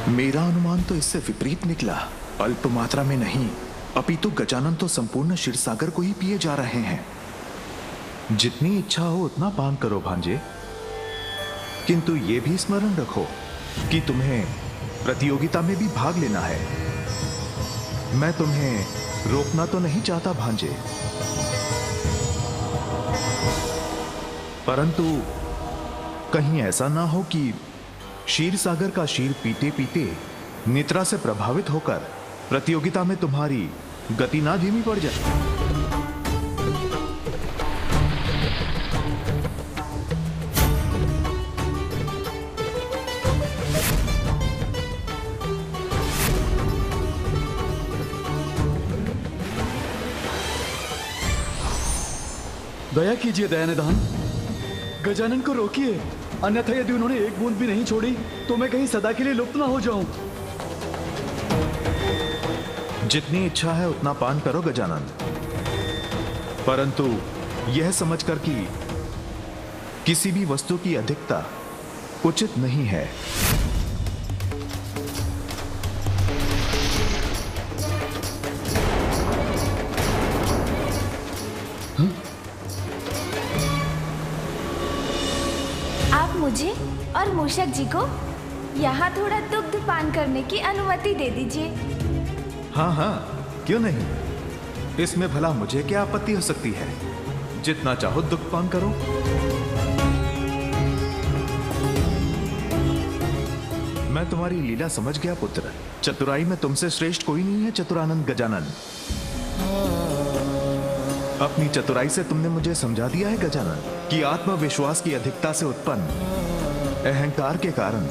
मेरा अनुमान तो इससे विपरीत निकला। अल्प मात्रा में नहीं, अपितु गजानन तो संपूर्ण क्षीरसागर को ही पिए जा रहे हैं। जितनी इच्छा हो उतना पान करो भांजे, किंतु ये भी स्मरण रखो कि तुम्हें प्रतियोगिता में भी भाग लेना है। मैं तुम्हें रोकना तो नहीं चाहता भांजे, परंतु कहीं ऐसा ना हो कि क्षीरसागर का क्षीर पीते पीते निद्रा से प्रभावित होकर प्रतियोगिता में तुम्हारी गति ना धीमी पड़ जाए। दया कीजिए दयानिधान, गजानन को रोकिए, अन्यथा यदि उन्होंने एक बूंद भी नहीं छोड़ी तो मैं कहीं सदा के लिए लुप्त ना हो जाऊं। जितनी इच्छा है उतना पान करो गजानन, परंतु यह समझकर कि किसी भी वस्तु की अधिकता उचित नहीं है। आप मुझे और मूषक जी को यहाँ थोड़ा दुग्ध पान करने की अनुमति दे दीजिए। हाँ हाँ, क्यों नहीं, इसमें भला मुझे क्या आपत्ति हो सकती है। जितना चाहो दुग्ध पान करो। मैं तुम्हारी लीला समझ गया पुत्र। चतुराई में तुमसे श्रेष्ठ कोई नहीं है चतुरानंद गजानन। अपनी चतुराई से तुमने मुझे समझा दिया है गजानन कि आत्मविश्वास की अधिकता से उत्पन्न अहंकार के कारण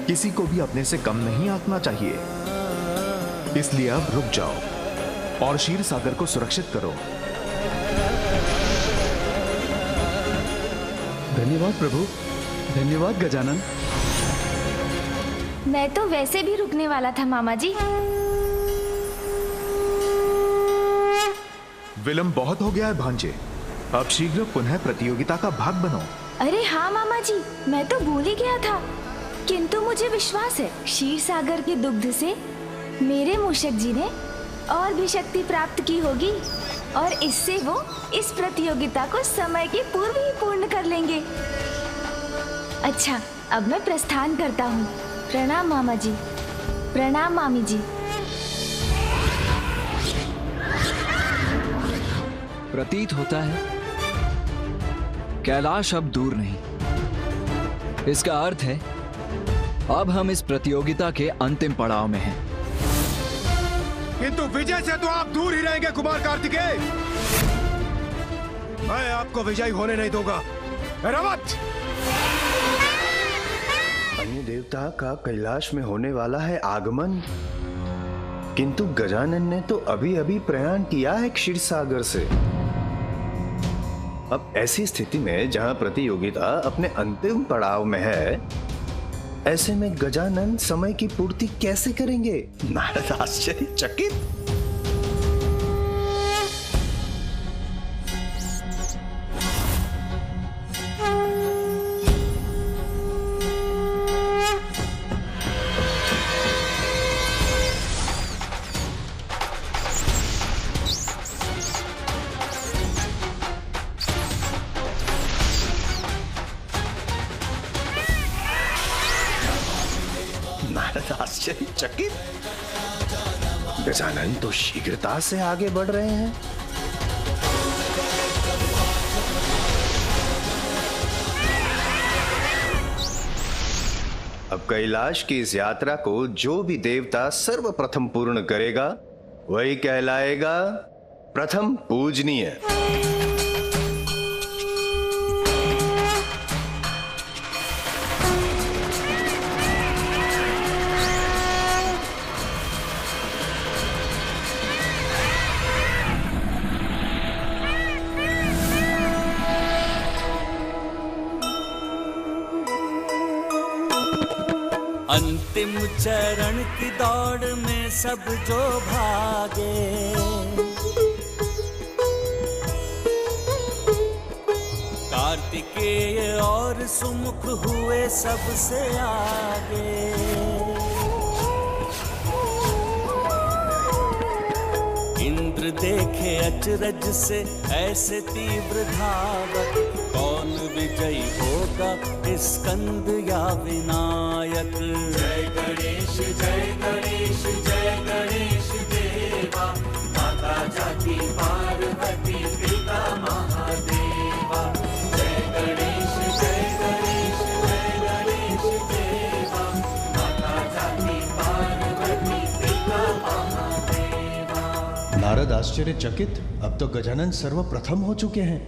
किसी को भी अपने से कम नहीं आंकना चाहिए। इसलिए अब रुक जाओ और क्षीरसागर को सुरक्षित करो। धन्यवाद प्रभु, धन्यवाद गजानन। मैं तो वैसे भी रुकने वाला था मामा जी। विलंब बहुत हो गया है भांजे, अब शीघ्र पुनः प्रतियोगिता का भाग बनो। अरे हाँ मामा जी, मैं तो भूल ही गया था, किंतु मुझे विश्वास है क्षीरसागर के दुग्ध से मेरे मूषक जी ने और भी शक्ति प्राप्त की होगी और इससे वो इस प्रतियोगिता को समय के पूर्व ही पूर्ण कर लेंगे। अच्छा, अब मैं प्रस्थान करता हूँ। प्रणाम मामा जी। प्रणाम मामी जी। प्रतीत होता है कैलाश अब दूर नहीं। इसका अर्थ है अब हम इस प्रतियोगिता के अंतिम पड़ाव में हैं। किंतु विजय से तो आप दूर ही रहेंगे कुमार कार्तिकेय। मैं आपको विजयी होने नहीं दूंगा। रवत! अन्य देवता का कैलाश में होने वाला है आगमन, किंतु गजानन ने तो अभी अभी प्रयाण किया है क्षीरसागर से। अब ऐसी स्थिति में जहां प्रतियोगिता अपने अंतिम पड़ाव में है, ऐसे में गजानन समय की पूर्ति कैसे करेंगे? नारद आश्चर्यचकित। आश्चर्यचकित। गजानन तो शीघ्रता से आगे बढ़ रहे हैं। अब कैलाश की इस यात्रा को जो भी देवता सर्वप्रथम पूर्ण करेगा वही कहलाएगा प्रथम पूजनीय। अंतिम चरण की दौड़ में सब जो भागे, कार्तिकेय और सुमुख हुए सबसे आगे। इंद्र देखे अचरज से ऐसे तीव्र धावक, कौन विजयी होगा स्कंद या विनायक। जय गणेश जय गणेश जय गणेश देवा, माता जाति पार्वती पिता महादेवा। जय गणेश जय गणेश जय गणेश देवा, माता जाति पार्वती पिता महादेवा। नारद आश्चर्यचकित, अब तो गजानन सर्वप्रथम हो चुके हैं।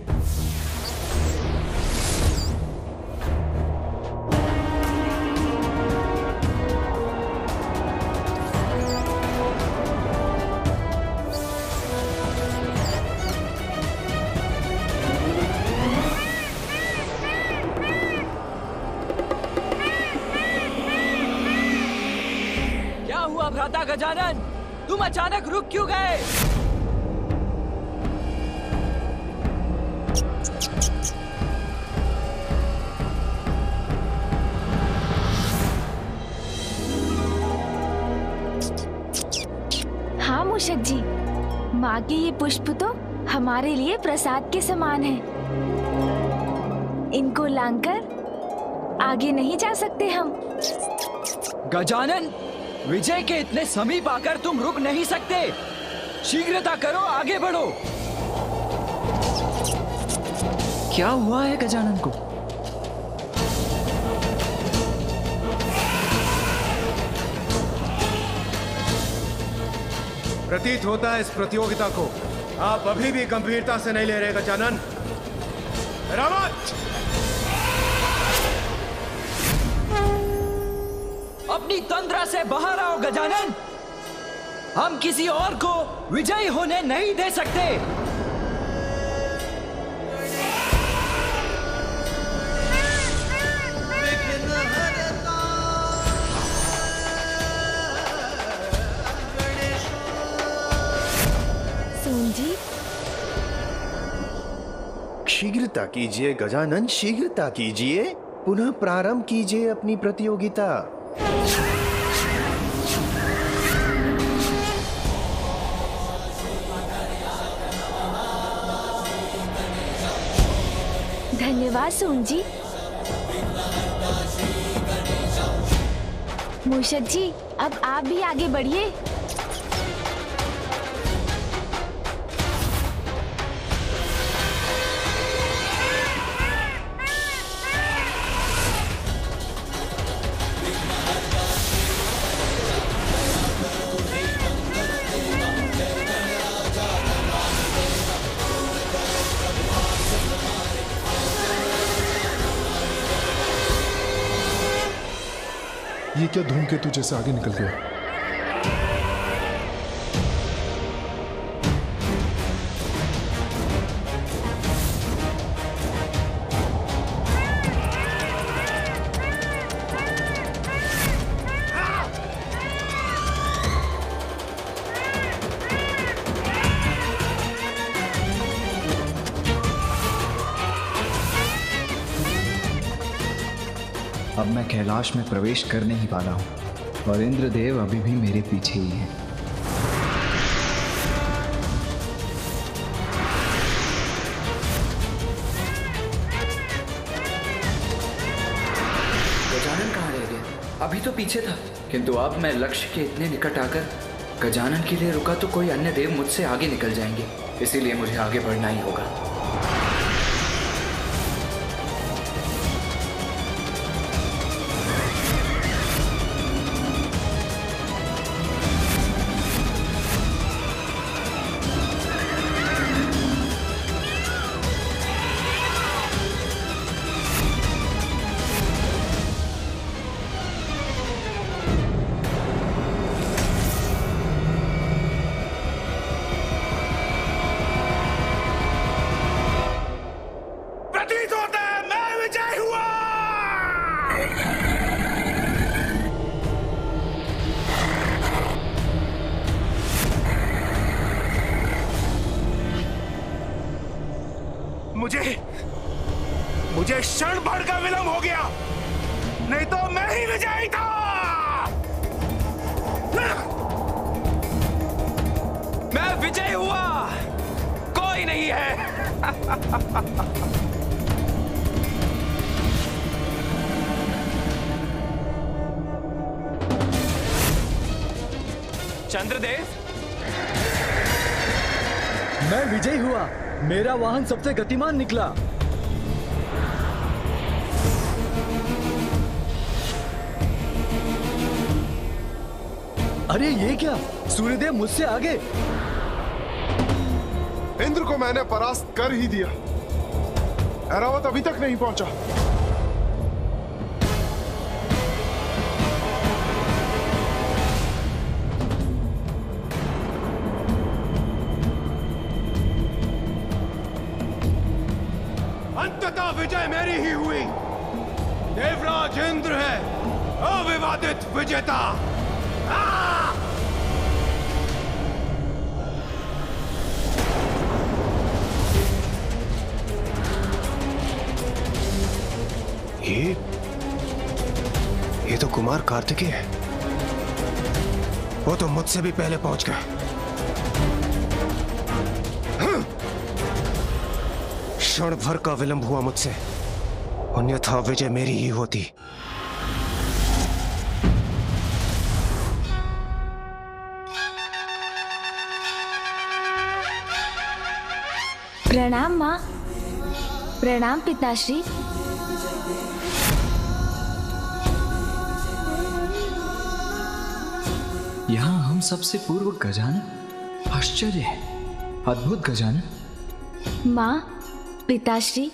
क्या हुआ भ्राता गजानन, तुम अचानक रुक क्यों गए? हाँ मूषक जी, माँ के ये पुष्प तो हमारे लिए प्रसाद के समान है। इनको लांघकर आगे नहीं जा सकते हम। गजानन, विजय के इतने समीप आकर तुम रुक नहीं सकते। शीघ्रता करो, आगे बढ़ो। क्या हुआ है गजानन को? प्रतीत होता है इस प्रतियोगिता को आप अभी भी गंभीरता से नहीं ले रहे गजानन। रावत, अपनी तंद्रा से बाहर आओ गजानन। हम किसी और को विजयी होने नहीं दे सकते। सोन जी, शीघ्रता कीजिए गजानन, शीघ्रता कीजिए। पुनः प्रारंभ कीजिए अपनी प्रतियोगिता। धन्यवाद सोन जी। मूषक जी, अब आप भी आगे बढ़िए। ये क्या धूमकेतु जैसे आगे निकल गया? अब मैं कैलाश में प्रवेश कर नहीं वाला हूँ और इंद्रदेव अभी भी मेरे पीछे ही हैं। गजानन कहाँ रह गया? अभी तो पीछे था, किंतु अब मैं लक्ष्य के इतने निकट आकर गजानन के लिए रुका तो कोई अन्य देव मुझसे आगे निकल जाएंगे, इसीलिए मुझे आगे बढ़ना ही होगा। मुझे क्षण भर का विलंब हो गया, नहीं तो मैं ही विजयी था। मैं विजय हुआ, कोई नहीं है। चंद्रदेव, मैं विजयी हुआ, मेरा वाहन सबसे गतिमान निकला। अरे ये क्या, सूर्यदेव मुझसे आगे। इंद्र को मैंने परास्त कर ही दिया। ऐरावत अभी तक नहीं पहुंचा। अंततः विजय मेरी ही हुई। देवराज इंद्र है अविवादित विजेता। ये तो कुमार कार्तिकेय है। वो तो मुझसे भी पहले पहुंच गए। क्षण भर का विलंब हुआ मुझसे, अन्यथा विजय मेरी ही होती। प्रणाम माँ। प्रणाम पिताश्री। यहाँ हम सबसे पूर्व गजानन, आश्चर्य है, अद्भुत गजानन। माँ, पिताश्री,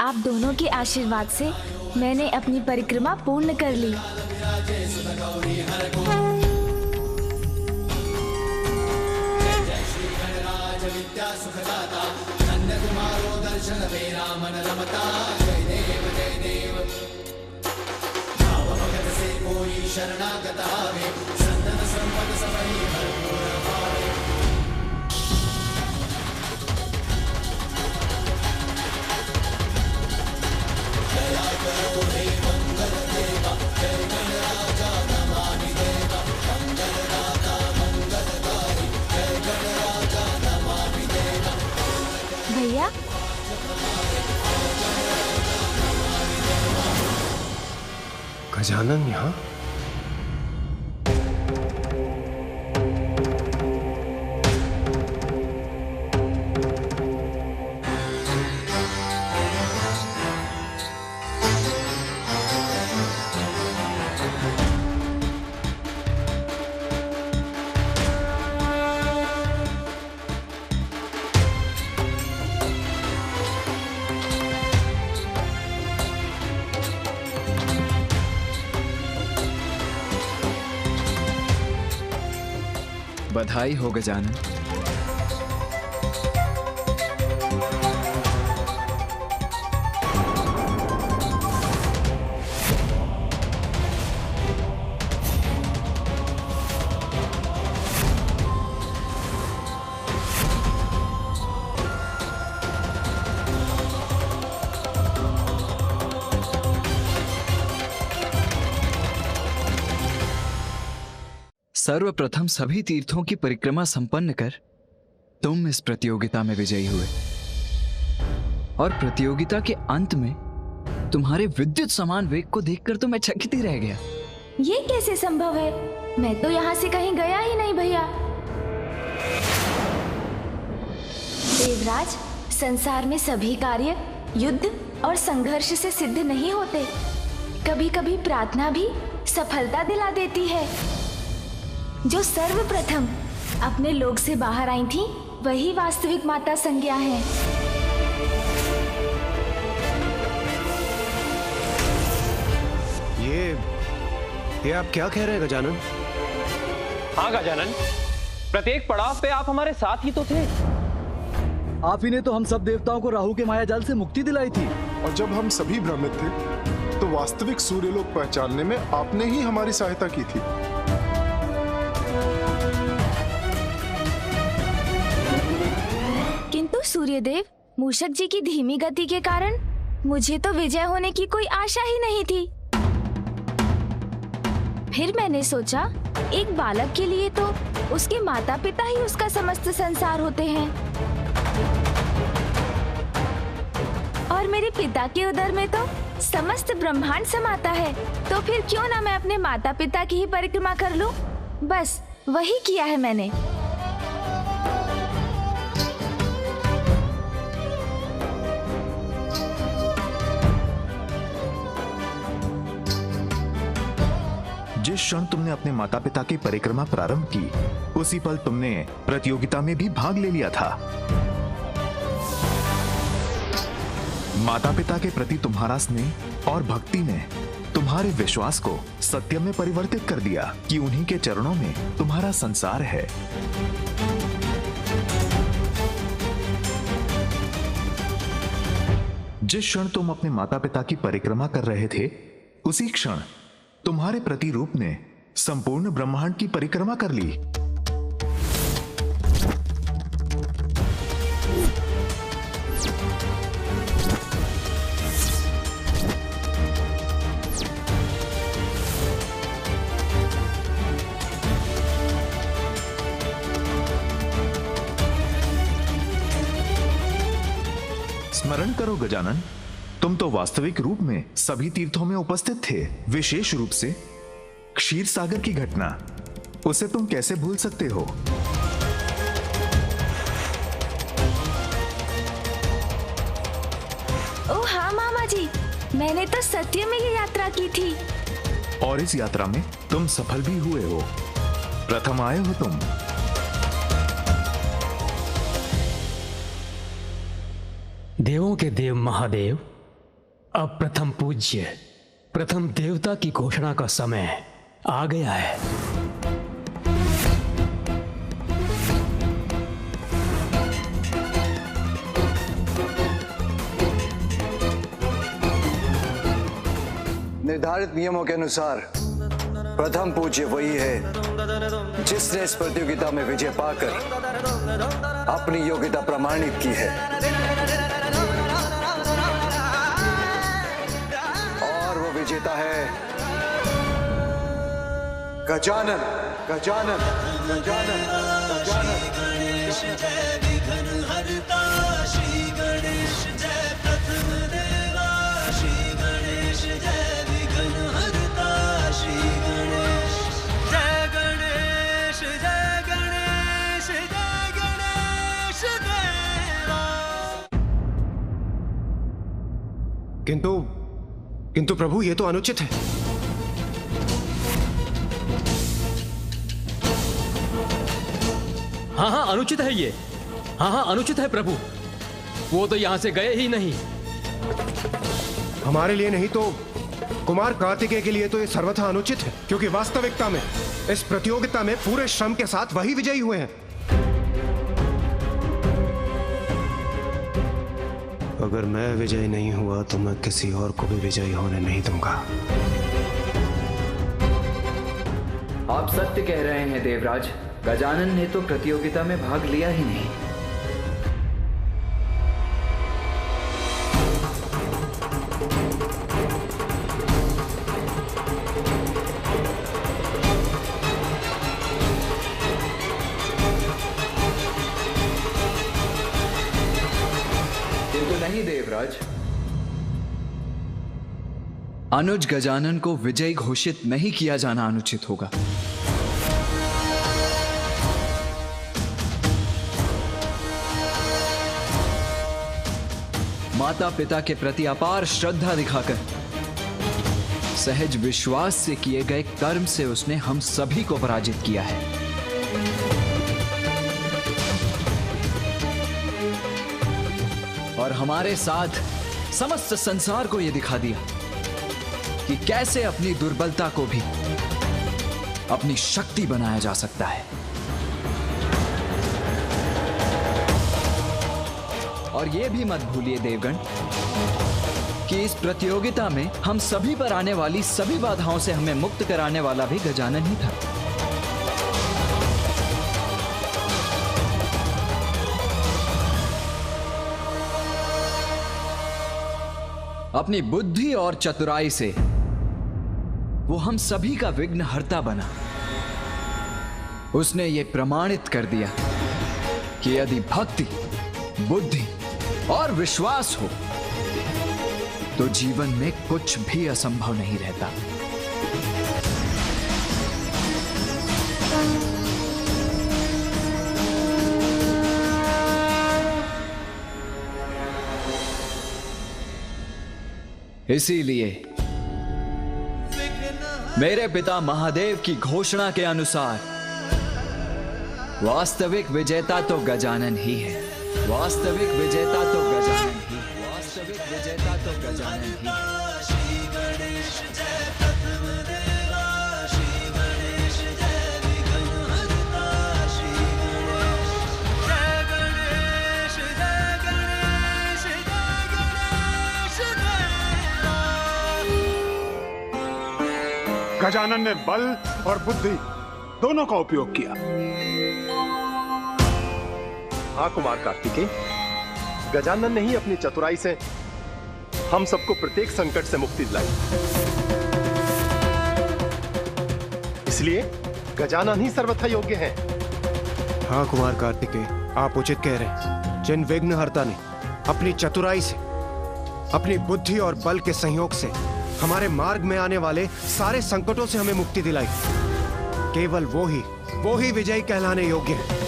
आप दोनों के आशीर्वाद से मैंने अपनी परिक्रमा पूर्ण कर ली। भैया, गजानन यहाँ? बधाई हो गजानन। सर्वप्रथम सभी तीर्थों की परिक्रमा संपन्न कर तुम इस प्रतियोगिता में विजयी हुए, और प्रतियोगिता के अंत में तुम्हारे विद्युत समान वेग को देखकर तो मैं चकित ही रह गया। ये कैसे संभव है? मैं तो यहाँ से कहीं गया ही नहीं भैया। देवराज, संसार में सभी कार्य युद्ध और संघर्ष से सिद्ध नहीं होते। कभी कभी प्रार्थना भी सफलता दिला देती है। जो सर्वप्रथम अपने लोक से बाहर आई थी, वही वास्तविक माता संज्ञा है। ये आप क्या कह रहे हैं गजानन? हाँ गजानन, प्रत्येक पड़ाव पे आप हमारे साथ ही तो थे। आप ही ने तो हम सब देवताओं को राहु के माया जाल से मुक्ति दिलाई थी। और जब हम सभी भ्रमित थे, तो वास्तविक सूर्यलोक पहचानने में आपने ही हमारी सहायता की थी। किंतु सूर्यदेव, मूषक जी की धीमी गति के कारण मुझे तो विजय होने की कोई आशा ही नहीं थी। फिर मैंने सोचा, एक बालक के लिए तो उसके माता पिता ही उसका समस्त संसार होते हैं। और मेरे पिता के उदर में तो समस्त ब्रह्मांड समाता है। तो फिर क्यों ना मैं अपने माता पिता की ही परिक्रमा कर लूं? बस वही किया है मैंने। जिस क्षण तुमने अपने माता पिता की परिक्रमा प्रारंभ की, उसी पल तुमने प्रतियोगिता में भी भाग ले लिया था। माता पिता के प्रति तुम्हारा स्नेह और भक्ति ने तुम्हारे विश्वास को सत्य में परिवर्तित कर दिया कि उन्हीं के चरणों में तुम्हारा संसार है। जिस क्षण तुम अपने माता पिता की परिक्रमा कर रहे थे, उसी क्षण तुम्हारे प्रतिरूप ने संपूर्ण ब्रह्मांड की परिक्रमा कर ली। स्मरण करो गजानन, तुम तो वास्तविक रूप में सभी तीर्थों में उपस्थित थे। विशेष रूप से क्षीर सागर की घटना, उसे तुम कैसे भूल सकते हो? ओह हाँ मामा जी, मैंने तो सत्य में ये यात्रा की थी। और इस यात्रा में तुम सफल भी हुए हो। प्रथम आए हो तुम। देवों के देव महादेव, अब प्रथम पूज्य, प्रथम देवता की घोषणा का समय आ गया है। निर्धारित नियमों के अनुसार प्रथम पूज्य वही है जिसने इस प्रतियोगिता में विजय पाकर अपनी योग्यता प्रमाणित की है। विजेता है गजानन, गजानन, गजानन, गजानन। गणेश जय विघ्न हरता, श्री गणेश जय प्रथम देवा, श्री गणेश जय विघ्न हरता, श्री गणेश जय गणेश, जय गणेश, जय गणेश देवा। किंतु प्रभु, ये तो अनुचित है। हाँ हाँ अनुचित है ये। हाँ हाँ अनुचित है प्रभु। वो तो यहां से गए ही नहीं। हमारे लिए नहीं तो कुमार कार्तिकेय के लिए तो ये सर्वथा अनुचित है, क्योंकि वास्तविकता में इस प्रतियोगिता में पूरे श्रम के साथ वही विजयी हुए हैं। अगर मैं विजयी नहीं हुआ तो मैं किसी और को भी विजयी होने नहीं दूंगा। आप सत्य कह रहे हैं देवराज। गजानन ने तो प्रतियोगिता में भाग लिया ही नहीं। नहीं देवराज, अनुज गजानन को विजयी घोषित नहीं किया जाना अनुचित होगा। माता पिता के प्रति अपार श्रद्धा दिखाकर सहज विश्वास से किए गए कर्म से उसने हम सभी को पराजित किया है। और हमारे साथ समस्त संसार को यह दिखा दिया कि कैसे अपनी दुर्बलता को भी अपनी शक्ति बनाया जा सकता है। और यह भी मत भूलिए देवगण कि इस प्रतियोगिता में हम सभी पर आने वाली सभी बाधाओं से हमें मुक्त कराने वाला भी गजानन ही था। अपनी बुद्धि और चतुराई से वो हम सभी का विघ्न हरता बना। उसने ये प्रमाणित कर दिया कि यदि भक्ति, बुद्धि और विश्वास हो तो जीवन में कुछ भी असंभव नहीं रहता। इसीलिए मेरे पिता महादेव की घोषणा के अनुसार वास्तविक विजेता तो गजानन ही है। वास्तविक विजेता तो गजानन ही है। वास्तविक विजेता तो गजानन ही है। गजानन ने बल और बुद्धि दोनों का उपयोग किया। हाँ कुमार कार्तिकेय, गजानन ने ही अपनी चतुराई से हम सबको प्रत्येक संकट से मुक्ति दिलाई। इसलिए गजानन ही सर्वथा योग्य हैं। हाँ कुमार कार्तिकेय, आप उचित कह रहे हैं। जिन विघ्नहर्ता ने अपनी चतुराई से, अपनी बुद्धि और बल के संयोग से हमारे मार्ग में आने वाले सारे संकटों से हमें मुक्ति दिलाई, केवल वो ही विजयी कहलाने योग्य है,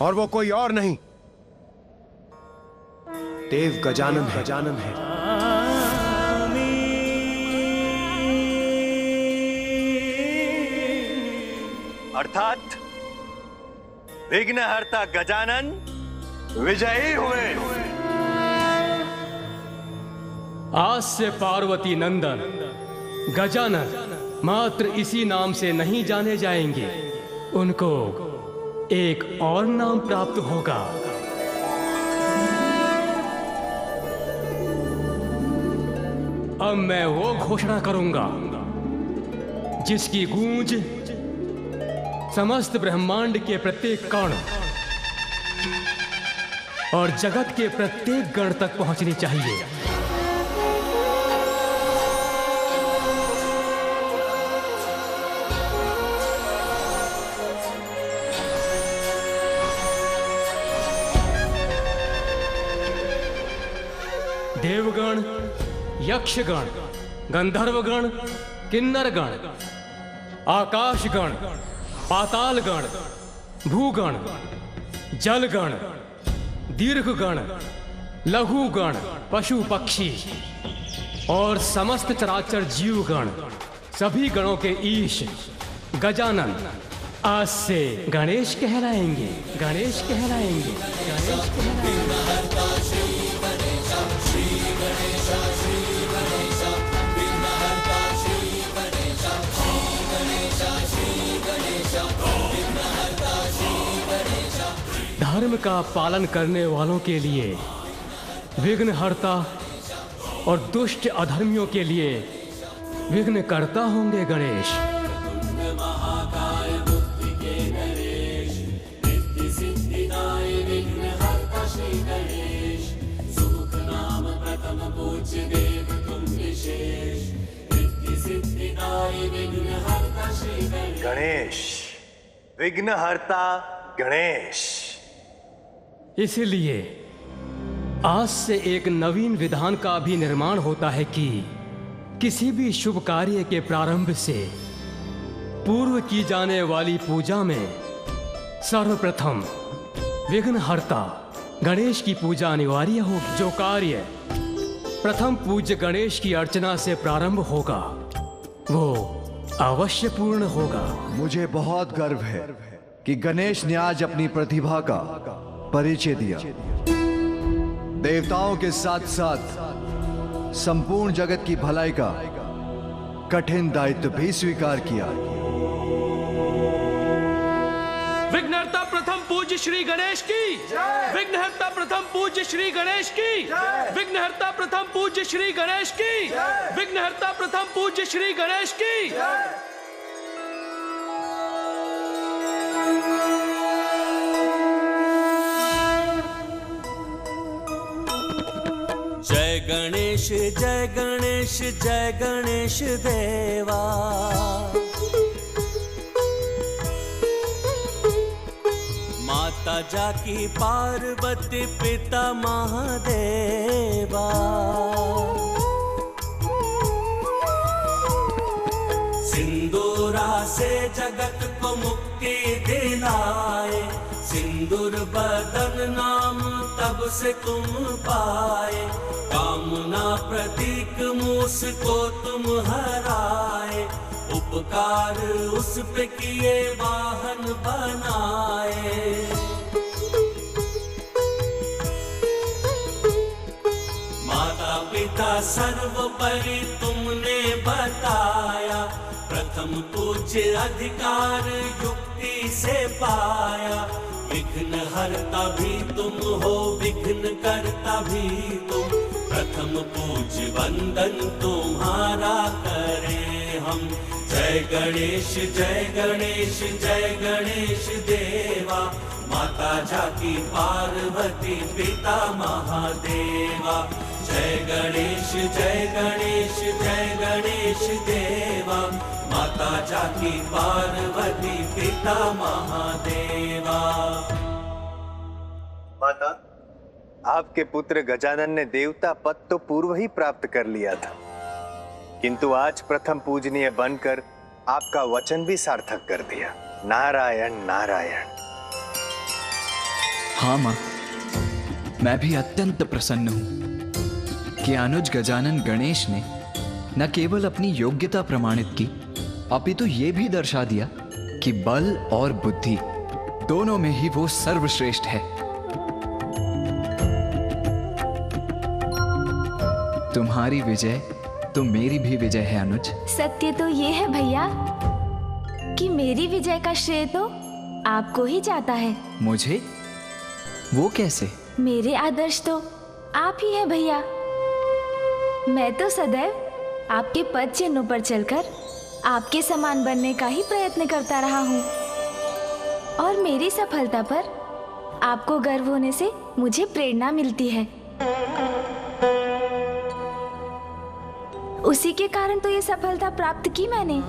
और वो कोई और नहीं, देव गजानन है। गजानन है। अर्थात विघ्नहर्ता गजानन विजयी हुए। आज से पार्वती नंदन गजानन मात्र इसी नाम से नहीं जाने जाएंगे, उनको एक और नाम प्राप्त होगा। अब मैं वो घोषणा करूंगा जिसकी गूंज समस्त ब्रह्मांड के प्रत्येक कण और जगत के प्रत्येक गण तक पहुंचनी चाहिए। देवगण, यक्षगण, गंधर्वगण, किन्नरगण, आकाशगण, पातालगण, भूगण, जलगण, दीर्घगण, लघुगण, पशु पक्षी और समस्त चराचर जीवगण, सभी गणों के ईश गजानन आज से गणेश कहलाएंगे। गणेश कहलाएंगे। गणेश कहलाएंगे। धर्म का पालन करने वालों के लिए विघ्नहर्ता और दुष्ट अधर्मियों के लिए विघ्नकर्ता होंगे गणेश। गणेश, विघ्नहर्ता गणेश। इसलिए आज से एक नवीन विधान का भी निर्माण होता है कि किसी भी शुभ कार्य के प्रारंभ से पूर्व की जाने वाली पूजा में सर्वप्रथम विघ्नहर्ता गणेश की पूजा अनिवार्य होगी। जो कार्य प्रथम पूज्य गणेश की अर्चना से प्रारंभ होगा वो अवश्य पूर्ण होगा। मुझे बहुत गर्व है कि गणेश ने आज अपनी प्रतिभा का परिचय दिया, देवताओं के साथ साथ संपूर्ण जगत की भलाई का कठिन दायित्व भी स्वीकार किया। विघ्नहर्ता प्रथम पूज्य श्री गणेश की, विघ्नहर्ता प्रथम पूज्य श्री गणेश की, विघ्नहर्ता प्रथम पूज्य श्री गणेश की, विघ्नहर्ता प्रथम पूज्य श्री गणेश की। जय गणेश जय गणेश जय गणेश देवा। जाकी पार्वती पिता महादेवा। सिंदूरा से जगत को मुक्ति दिलाए, सिंदूर बदन नाम तब से तुम पाए। कामना प्रतीक मूस को तुम हराए, उपकार उस पे किए वाहन बनाए। माता पिता सर्वोपरि तुमने बताया, प्रथम पूज्य अधिकार युक्ति से पाया। विघ्न हरता भी तुम हो, विघ्न करता भी तुम, प्रथम पूज्य वंदन तुम्हारा करें हम। जय गणेश जय गणेश जय गणेश देवा, माता जाकी पार्वती पिता महादेवा। जय गणेश जय गणेश जय गणेश देवा, माता जाकी पार्वती पिता महादेवा। माता, आपके पुत्र गजानन ने देवता पद तो पूर्व ही प्राप्त कर लिया था, किंतु आज प्रथम पूजनीय बनकर आपका वचन भी सार्थक कर दिया। नारायण नारायण। हाँ माँ, मैं भी अत्यंत प्रसन्न हूं कि अनुज गजानन गणेश ने न केवल अपनी योग्यता प्रमाणित की, अपितु ये भी दर्शा दिया कि बल और बुद्धि दोनों में ही वो सर्वश्रेष्ठ है। तुम्हारी विजय तो मेरी भी विजय है अनुज। सत्य तो ये है भैया कि मेरी विजय का श्रेय तो आपको ही जाता है। मुझे? वो कैसे? मेरे आदर्श तो आप ही हैं भैया। मैं तो सदैव आपके पद चिन्हों पर चलकर आपके समान बनने का ही प्रयत्न करता रहा हूँ, और मेरी सफलता पर आपको गर्व होने से मुझे प्रेरणा मिलती है। उसी के कारण तो ये सफलता प्राप्त की मैंने।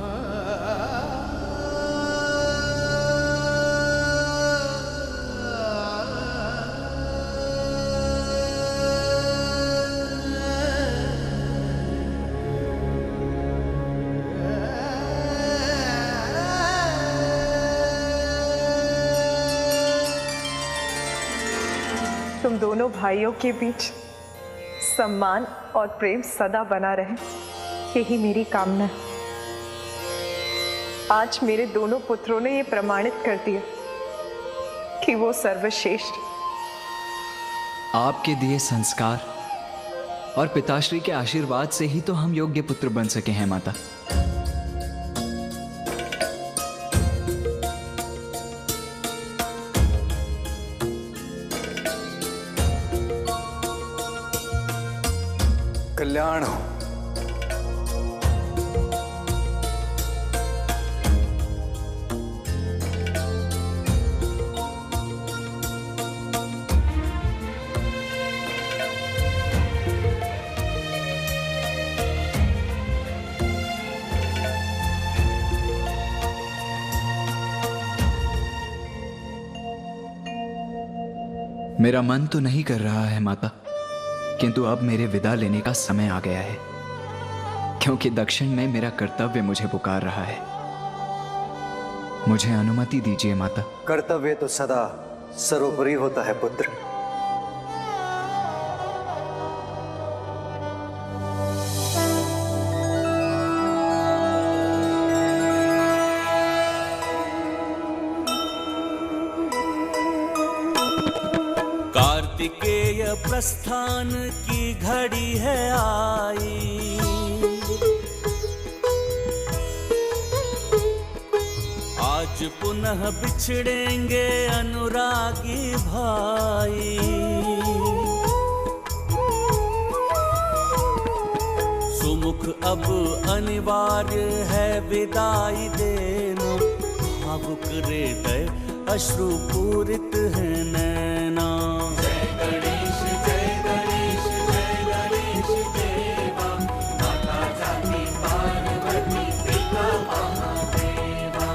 तुम दोनों भाइयों के बीच सम्मान और प्रेम सदा बना रहे, यही मेरी कामना है। आज मेरे दोनों पुत्रों ने ये प्रमाणित कर दिया कि वो सर्वश्रेष्ठ। आपके दिए संस्कार और पिताश्री के आशीर्वाद से ही तो हम योग्य पुत्र बन सके हैं माता। कल्याण हो। मेरा मन तो नहीं कर रहा है माता, किंतु अब मेरे विदा लेने का समय आ गया है, क्योंकि दक्षिण में मेरा कर्तव्य मुझे पुकार रहा है। मुझे अनुमति दीजिए माता। कर्तव्य तो सदा सर्वोपरि होता है पुत्र। कार्तिकेय प्रस्थान की घड़ी है आई, आज पुनः बिछड़ेंगे अनुरागी भाई। सुमुख अब अनिवार्य है विदाई देना, भावुक हृदय अश्रुपूरित है नैना। जय गणेश जय गणेश जय गणेश देवा, माता जाकी पार्वती पिता महादेवा।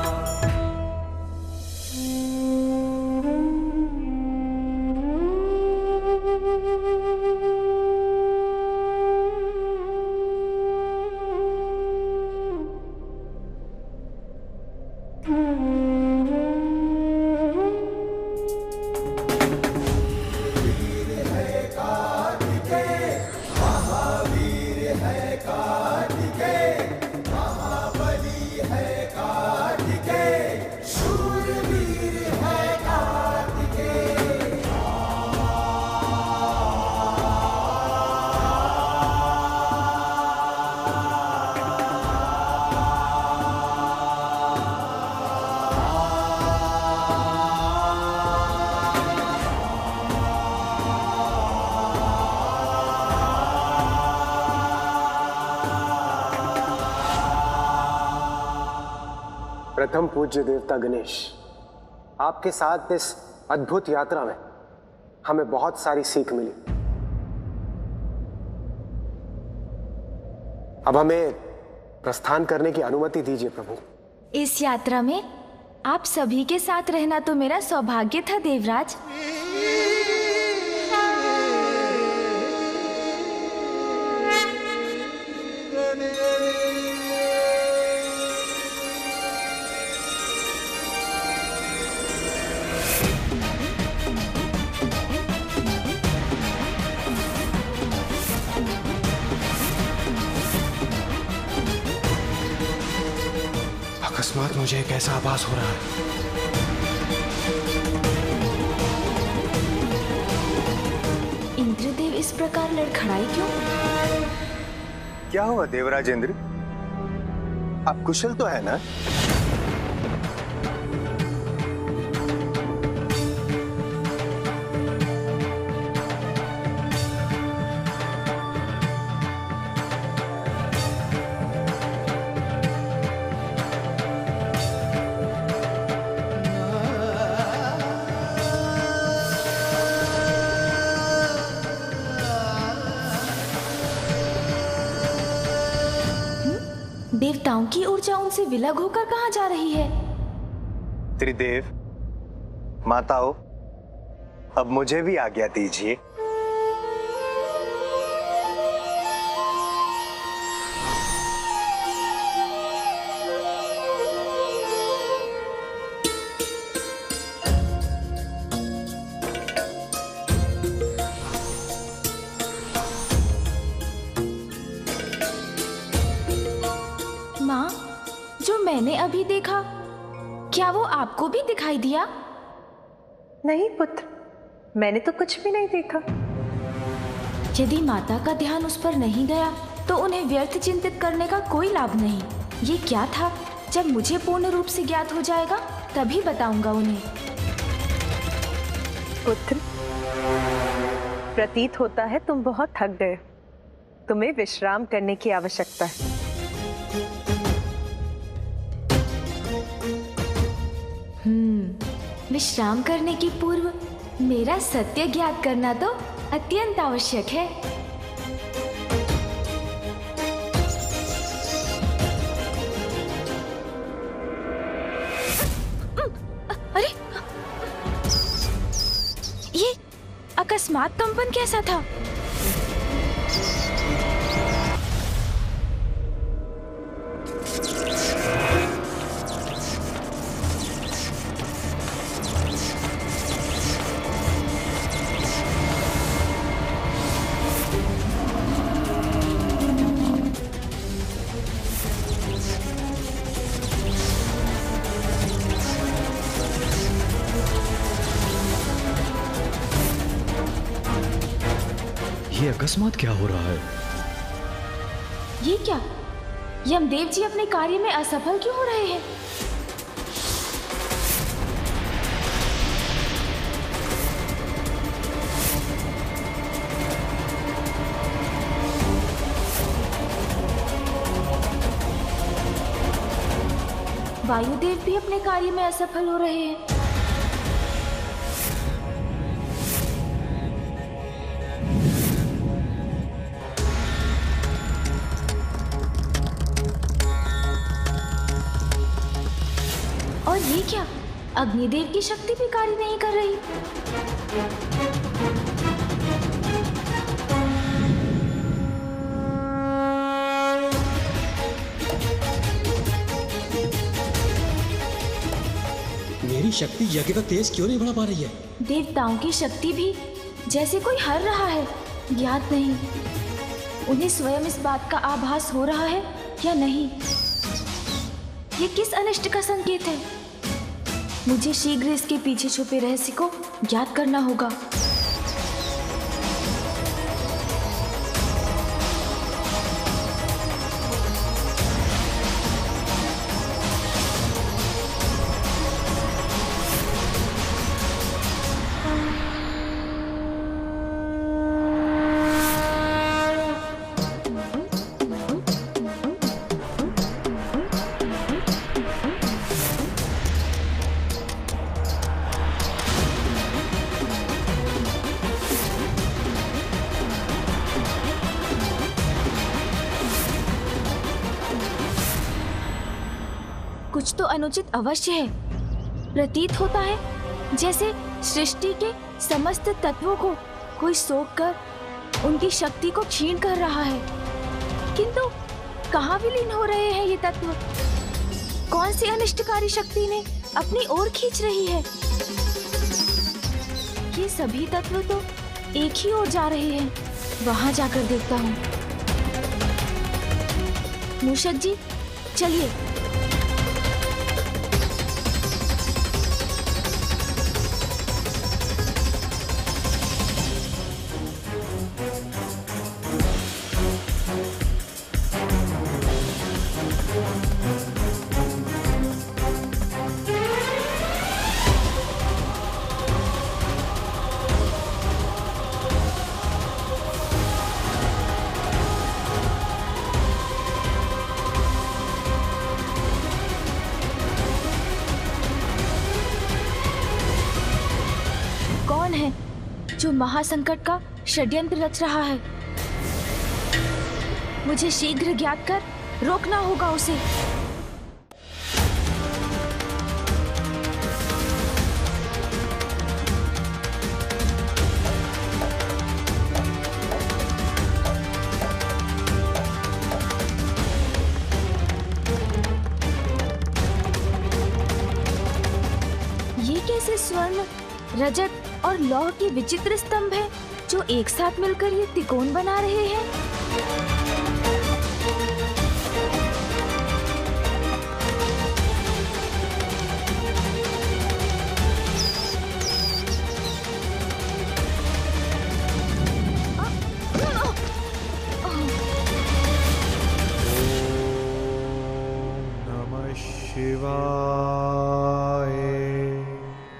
प्रथम पूज्य देवता गणेश, आपके साथ इस अद्भुत यात्रा में हमें बहुत सारी सीख मिली। अब हमें प्रस्थान करने की अनुमति दीजिए प्रभु। इस यात्रा में आप सभी के साथ रहना तो मेरा सौभाग्य था देवराज। अकस्मात मुझे एक ऐसा आभास हो रहा है। इंद्रदेव इस प्रकार लड़खड़ाए क्यों? क्या हुआ देवराज इंद्र? आप कुशल तो है ना? देवताओं की ऊर्जा उनसे विलग होकर कहां जा रही है? त्रिदेव, माताओं, अब मुझे भी आज्ञा दीजिए। माँ, जो मैंने अभी देखा, क्या वो आपको भी दिखाई दिया? नहीं पुत्र, मैंने तो कुछ भी नहीं देखा। यदि माता का ध्यान उस पर नहीं गया तो उन्हें व्यर्थ चिंतित करने का कोई लाभ नहीं। ये क्या था? जब मुझे पूर्ण रूप से ज्ञात हो जाएगा तभी बताऊंगा उन्हें। पुत्र, प्रतीत होता है तुम बहुत थक गए। तुम्हें विश्राम करने की आवश्यकता है। विश्राम करने की पूर्व मेरा सत्य ज्ञात करना तो अत्यंत आवश्यक है। अरे, ये अकस्मात कंपन कैसा था? ये अकस्मात क्या हो रहा है? ये क्या? यमदेव जी अपने कार्य में असफल क्यों हो रहे हैं? वायुदेव भी अपने कार्य में असफल हो रहे हैं। और ये क्या? अग्निदेव की शक्ति भी कार्य नहीं कर रही। मेरी शक्ति यज्ञ का तेज क्यों नहीं बढ़ा पा रही है? देवताओं की शक्ति भी जैसे कोई हर रहा है, ज्ञात नहीं उन्हें स्वयं इस बात का आभास हो रहा है या नहीं। ये किस अनिष्ट का संकेत है? मुझे शीघ्र इसके पीछे छुपे रहस्य को ज्ञात करना होगा। कुछ तो अनुचित अवश्य है। प्रतीत होता है जैसे सृष्टि के समस्त तत्वों को कोई सोख कर उनकी शक्ति को क्षीण कर रहा है। किंतु कहाँ विलीन हो रहे हैं ये तत्व? कौन सी अनिष्टकारी शक्ति ने अपनी ओर खींच रही है? ये सभी तत्व तो एक ही ओर जा रहे हैं। वहां जाकर देखता हूँ। मूषक जी, चलिए। जो महासंकट का षड्यंत्र रच रहा है, मुझे शीघ्र ज्ञात कर रोकना होगा उसे। ये कैसे स्वर्ण, रजत और लौह के विचित्र स्तंभ है जो एक साथ मिलकर ये त्रिकोण बना रहे हैं। नमः शिवाय।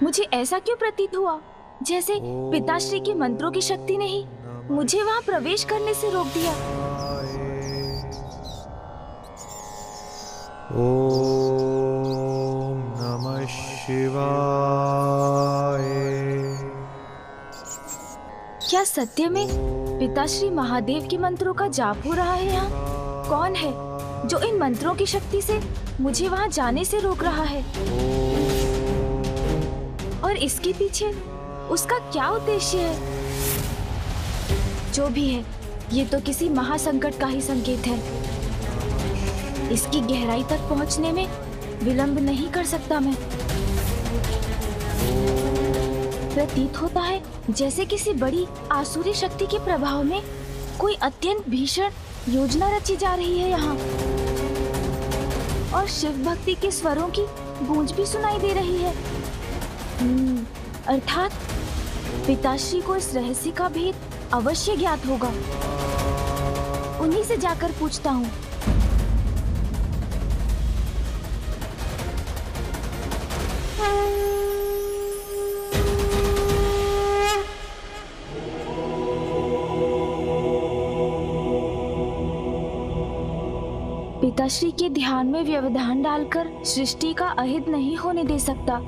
मुझे ऐसा क्यों प्रतीत हुआ जैसे पिताश्री के मंत्रों की शक्ति ने ही मुझे वहां प्रवेश करने से रोक दिया। ओम नमः शिवाय। क्या सत्य में पिताश्री महादेव के मंत्रों का जाप हो रहा है यहाँ? कौन है जो इन मंत्रों की शक्ति से मुझे वहां जाने से रोक रहा है? और इसके पीछे उसका क्या उद्देश्य है? जो भी है, ये तो किसी महासंकट का ही संकेत है। इसकी गहराई तक पहुंचने में विलंब नहीं कर सकता मैं। प्रतीत होता है जैसे किसी बड़ी आसुरी शक्ति के प्रभाव में कोई अत्यंत भीषण योजना रची जा रही है यहाँ। और शिव भक्ति के स्वरों की गूंज भी सुनाई दे रही है। अर्थात पिताश्री को इस रहस्य का भेद अवश्य ज्ञात होगा। उन्हीं से जाकर पूछता हूँ। पिताश्री के ध्यान में व्यवधान डालकर सृष्टि का अहित नहीं होने दे सकता,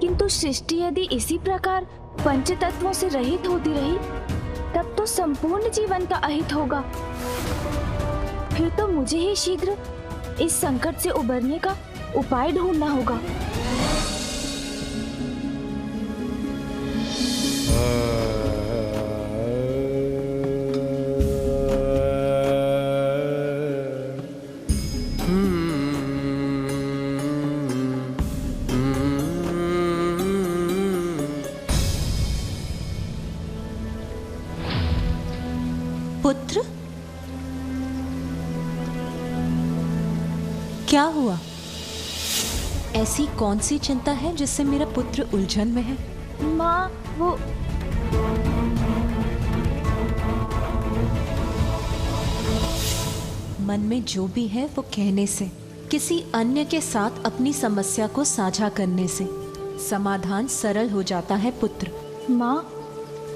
किंतु सृष्टि यदि इसी प्रकार पंच तत्वों से रहित होती रही तब तो संपूर्ण जीवन का अहित होगा। फिर तो मुझे ही शीघ्र इस संकट से उबरने का उपाय ढूंढना होगा। पुत्र? क्या हुआ? ऐसी कौन सी चिंता है जिससे मेरा पुत्र उलझन में है? माँ, वो मन में जो भी है वो कहने से, किसी अन्य के साथ अपनी समस्या को साझा करने से समाधान सरल हो जाता है पुत्र। माँ,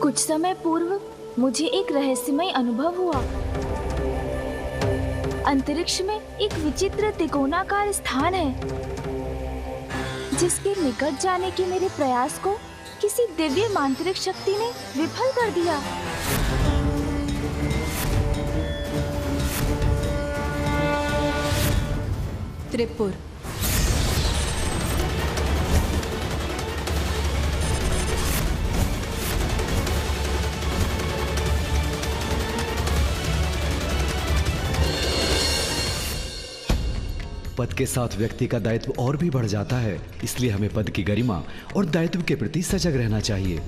कुछ समय पूर्व मुझे एक रहस्यमय अनुभव हुआ। अंतरिक्ष में एक विचित्र त्रिकोणाकार स्थान है जिसके निकट जाने के मेरे प्रयास को किसी दिव्य मांत्रिक शक्ति ने विफल कर दिया। त्रिपुर। पद के साथ व्यक्ति का दायित्व और भी बढ़ जाता है, इसलिए हमें पद की गरिमा और दायित्व के प्रति सजग रहना चाहिए।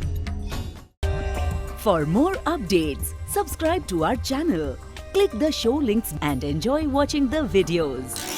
For more updates, subscribe to our channel, click the show links and enjoy watching the videos.